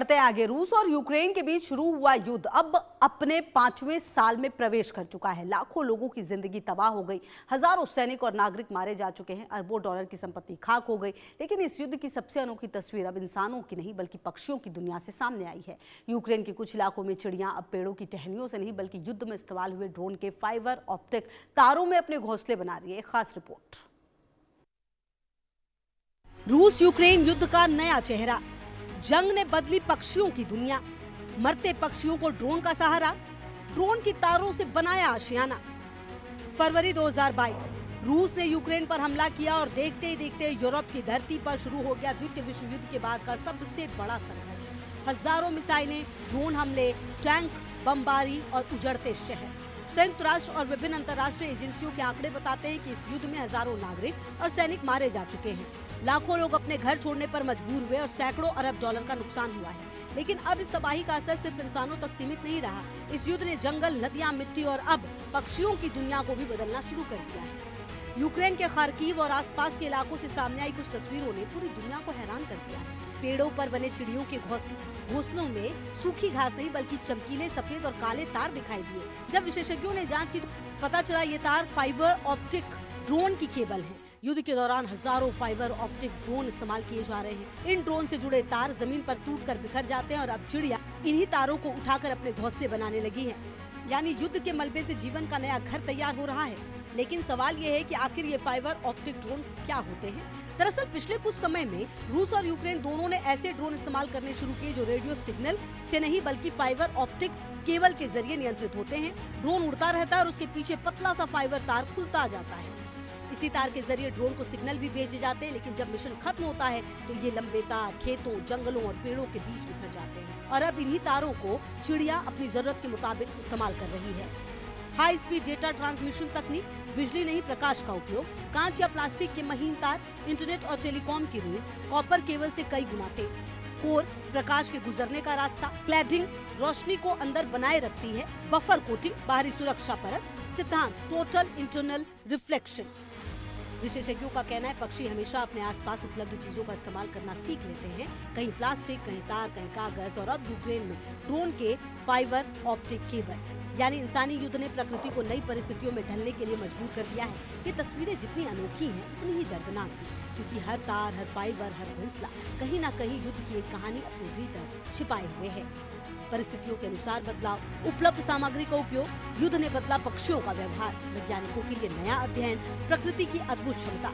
बढ़ते आगे, रूस और यूक्रेन के बीच शुरू हुआ युद्ध अब अपने 5वें साल में प्रवेश कर चुका है। लाखों लोगों की जिंदगी तबाह हो गई, हजारों सैनिक और नागरिक मारे जा चुके हैं, अरबों डॉलर की संपत्ति खाक हो गई। लेकिन इस युद्ध की सबसे अनोखी तस्वीर अब इंसानों की नहीं बल्कि पक्षियों की दुनिया से सामने आई है। यूक्रेन के कुछ इलाकों में चिड़ियां अब पेड़ों की टहनियों से नहीं बल्कि युद्ध में इस्तेमाल हुए ड्रोन के फाइबर ऑप्टिक तारों में अपने घोंसले बना रही है। एक खास रिपोर्ट। रूस यूक्रेन युद्ध का नया चेहरा, जंग ने बदली पक्षियों की दुनिया। मरते पक्षियों को ड्रोन का सहारा, ड्रोन की तारों से बनाया आशियाना। फरवरी 2022 रूस ने यूक्रेन पर हमला किया और देखते ही देखते यूरोप की धरती पर शुरू हो गया द्वितीय विश्व युद्ध के बाद का सबसे बड़ा संघर्ष। हजारों मिसाइलें, ड्रोन हमले, टैंक, बमबारी और उजड़ते शहर। संयुक्त राष्ट्र और विभिन्न अंतर्राष्ट्रीय एजेंसियों के आंकड़े बताते हैं कि इस युद्ध में हजारों नागरिक और सैनिक मारे जा चुके हैं। लाखों लोग अपने घर छोड़ने पर मजबूर हुए और सैकड़ों अरब डॉलर का नुकसान हुआ है। लेकिन अब इस तबाही का असर सिर्फ इंसानों तक सीमित नहीं रहा। इस युद्ध ने जंगल, नदियां, मिट्टी और अब पक्षियों की दुनिया को भी बदलना शुरू कर दिया है। यूक्रेन के खार्किव और आसपास के इलाकों से सामने आई कुछ तस्वीरों ने पूरी दुनिया को हैरान कर दिया है। पेड़ों पर बने चिड़ियों के घोंसलों में सूखी घास नहीं बल्कि चमकीले सफेद और काले तार दिखाई दिए। जब विशेषज्ञों ने जांच की तो पता चला ये तार फाइबर ऑप्टिक ड्रोन की केबल है। युद्ध के दौरान हजारों फाइबर ऑप्टिक ड्रोन इस्तेमाल किए जा रहे हैं। इन ड्रोन से जुड़े तार जमीन पर टूटकर बिखर जाते हैं और अब चिड़िया इन्हीं तारों को उठाकर अपने घोंसले बनाने लगी है। यानी युद्ध के मलबे से जीवन का नया घर तैयार हो रहा है। लेकिन सवाल ये है कि आखिर ये फाइबर ऑप्टिक ड्रोन क्या होते हैं? दरअसल पिछले कुछ समय में रूस और यूक्रेन दोनों ने ऐसे ड्रोन इस्तेमाल करने शुरू किए जो रेडियो सिग्नल से नहीं बल्कि फाइबर ऑप्टिक केबल के जरिए नियंत्रित होते हैं। ड्रोन उड़ता रहता है और उसके पीछे पतला सा फाइबर तार खुलता जाता है। इसी तार के जरिए ड्रोन को सिग्नल भी भेजे जाते हैं। लेकिन जब मिशन खत्म होता है तो ये लंबे तार खेतों, जंगलों और पेड़ों के बीच बिखर जाते हैं और अब इन्हीं तारों को चिड़िया अपनी जरूरत के मुताबिक इस्तेमाल कर रही है। हाई स्पीड डेटा ट्रांसमिशन तकनीक, बिजली नहीं प्रकाश का उपयोग, कांच या प्लास्टिक के महीन तार, इंटरनेट और टेलीकॉम की रीढ़, कॉपर केबल से कई गुना तेज, कोर, प्रकाश के गुजरने का रास्ता, क्लैडिंग, रोशनी को अंदर बनाए रखती है, बफर कोटिंग, बाहरी सुरक्षा परत, सिद्धांत टोटल इंटरनल रिफ्लेक्शन। विशेषज्ञों का कहना है पक्षी हमेशा अपने आसपास उपलब्ध चीजों का इस्तेमाल करना सीख लेते हैं। कहीं प्लास्टिक, कहीं तार, कहीं कागज और अब यूक्रेन में ड्रोन के फाइबर ऑप्टिक केबल। यानी इंसानी युद्ध ने प्रकृति को नई परिस्थितियों में ढलने के लिए मजबूर कर दिया है। ये तस्वीरें जितनी अनोखी हैं उतनी ही दर्दनाक थी, क्योंकि हर तार, हर फाइबर, हर घोंसला कहीं न कहीं युद्ध की एक कहानी अपने भीतर छिपाए हुए है। परिस्थितियों के अनुसार बदलाव, उपलब्ध सामग्री का उपयोग, युद्ध ने बदला पक्षियों का व्यवहार, वैज्ञानिकों के लिए नया अध्ययन, प्रकृति की अद्भुत क्षमता।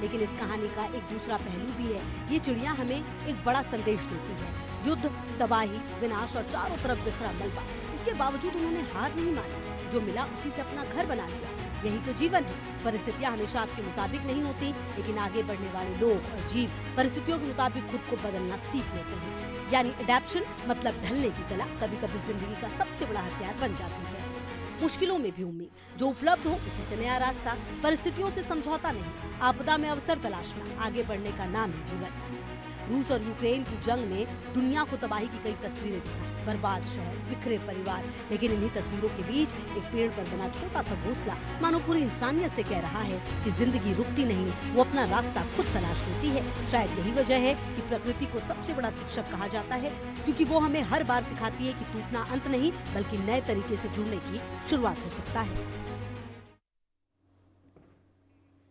लेकिन इस कहानी का एक दूसरा पहलू भी है। ये चिड़िया हमें एक बड़ा संदेश देती है। युद्ध, तबाही, विनाश और चारों तरफ बिखरा मलबा। इसके बावजूद उन्होंने हार नहीं मानी, जो मिला उसी से अपना घर बना लिया। यही तो जीवन है। परिस्थितियां हमेशा आपके मुताबिक नहीं होती, लेकिन आगे बढ़ने वाले लोग और जीव परिस्थितियों के मुताबिक खुद को बदलना सीख लेते हैं। यानी एडेप्शन मतलब ढलने की कला कभी कभी जिंदगी का सबसे बड़ा हथियार बन जाती है। मुश्किलों में भी उम्मीद, जो उपलब्ध हो उसी से नया रास्ता, परिस्थितियों से समझौता नहीं, आपदा में अवसर तलाशना, आगे बढ़ने का नाम है जीवन। रूस और यूक्रेन की जंग ने दुनिया को तबाही की कई तस्वीरें दिखाई, बर्बाद शहर, बिखरे परिवार। लेकिन इन्हीं तस्वीरों के बीच एक पेड़ पर बना छोटा सा घोंसला मानो पूरी इंसानियत से कह रहा है कि जिंदगी रुकती नहीं, वो अपना रास्ता खुद तलाश लेती है। शायद यही वजह है कि प्रकृति को सबसे बड़ा शिक्षक कहा जाता है, क्योंकि वो हमें हर बार सिखाती है कि टूटना अंत नहीं बल्कि नए तरीके से जुड़ने की शुरुआत हो सकता है।